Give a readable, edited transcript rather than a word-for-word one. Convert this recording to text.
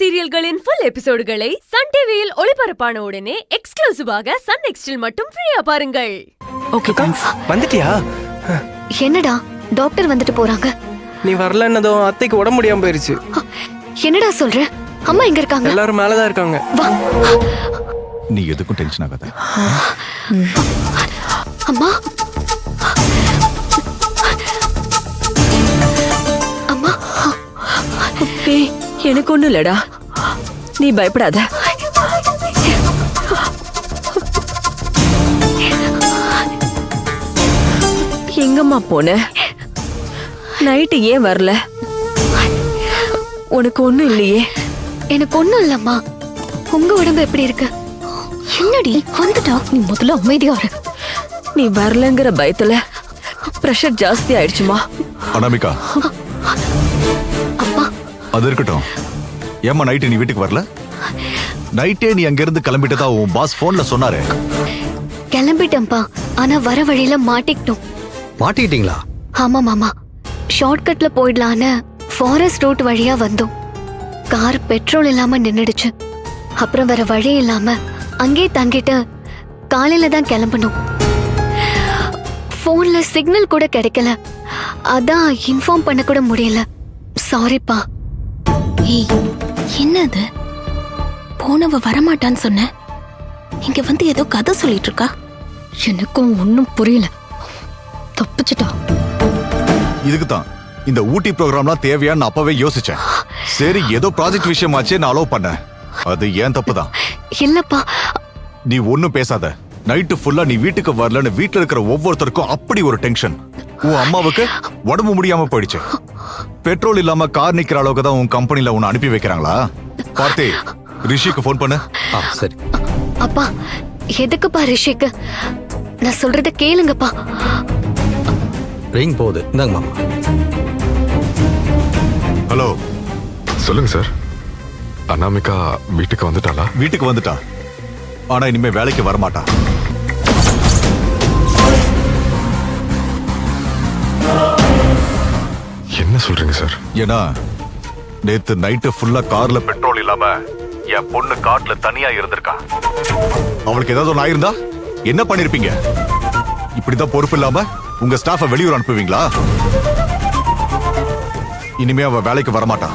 சீரியல்களின் full எபிசோடுகளை Sun டிவியில் ஒளிபரப்பான உடனே எக்ஸ்க்ளூசிவாக சன் நெக்ஸ்டில் மட்டும் ஃப்ரீயா பாருங்கள். Okay thanks. வந்துட்டியா? என்னடா டாக்டர் வந்துட்டு போறாங்க. நீ வரலன்னதும் அத்தைக்கு உடம்பு முடியாம போயிருச்சு. என்னடா சொல்ற? அம்மா எங்க இருக்காங்க? எல்லாரும் மேலதான் இருக்காங்க. வா. நீ எதுக்கும் டென்ஷன் ஆகாத. அம்மா அம்மா எனக்கு ஒண்ணும் இல்லடா, நீ பயப்படாத. எங்கம்மா போன? நைட்டு ஏன் வரல? உனக்கு ஒண்ணும் இல்லையே? எனக்கு ஒண்ணும் இல்லம்மா. உங்க உடம்பு எப்படி இருக்கு? என்னடி வந்துட்டா? நீ முதல்ல அமைதியா இரு. நீ வரலங்கிற பயத்துல பிரஷர் ஜாஸ்தி ஆயிடுச்சுமா. அனாமிகா, அப்பா அது இருக்கட்டும். ஏம்மா நைட்டு நீ வீட்டுக்கு வரல? நைட்டே நீ அங்க இருந்து கிளம்பிட்டதா உன் பாஸ் போன்ல சொன்னாரு. கிளம்பிட்டேன்ப்பா, ஆனா வர வழியில மாட்டிக்கிட்டோம். மாட்டிக்கிட்டீங்களா? ஆமா மாமா, ஷார்ட்கட்ல போயிடலான்னு ஃபாரஸ்ட் ரோட் வழியா வந்தோம். கார் பெட்ரோல் இல்லாம நின்னுடுச்சு. அப்புறம் வேற வழி இல்லாம அங்கே தங்கிட்டு காலையில தான் கிளம்பணும். போன்ல சிக்னல் கூட கிடைக்கல, அதான் இன்ஃபார்ம் பண்ண கூட முடியல. சாரிப்பா. ஏய், என்னது? போனவ வரமாட்டான்னு சொன்ன, இங்க வந்து ஏதோ கதை சொல்லிட்டு இருக்கா. எனக்கும் ஒன்னும் புரியல. தப்பிச்சிட்டா. இதுக்குதான் இந்த ஊட்டி ப்ரோக்ராம்லாம் தேவையான்னு அப்பவே யோசிச்சேன். சரி, ஏதோ ப்ராஜெக்ட் விஷயமாச்சே நான் அலோவ் பண்ணேன். அது ஏன் தப்புதான். இல்லப்பா, நீ ஒன்னும் பேசாத. நைட்டு ஃபுல்லா நீ வீட்டுக்கு வரலன்னு வீட்டுல இருக்கிற ஒவ்வொருத்தருக்கும் அப்படி ஒரு டென்ஷன். உன் அம்மாவுக்கு உடம்பு முடியாம போயிடுச்சு. பெட்ரோல் இல்லாம கார் நிக்கிற அளவுக்கு தான் உன் கம்பெனில உன்னை அனுப்பி வைக்கிறாங்களா? பார்த்தி, ரிஷிக்கு போன் பண்ணு. சரி. அப்பா எதுக்குப்பா ரிஷிக்கு? நான் சொல்றத கேளுங்கப்பா. ரிங் போகுது. இந்தாங்க மாமா. ஹலோ. சொல்லுங்க சார். அனாமிகா வீட்டுக்கு வந்துட்டாளா? வீட்டுக்கு வந்துட்டா, ஆனா இனிமே வேலைக்கு வரமாட்டா. என்ன சொல்றீங்க சார்? ஏன்னா நேத்து நைட்டு ஃபுல்லா கார்ல பெட்ரோல் இல்லாம என் பொண்ணு காட்டுல தனியா இருந்திருக்கா. அவளுக்கு ஏதாவது ஒண்ணு ஆயிருந்தா என்ன பண்ணிருப்பீங்க? இப்படிதான் பொறுப்பு இல்லாம உங்க ஸ்டாஃப வெளியூர் அனுப்புவீங்களா? இனிமே அவ வேலைக்கு வரமாட்டா.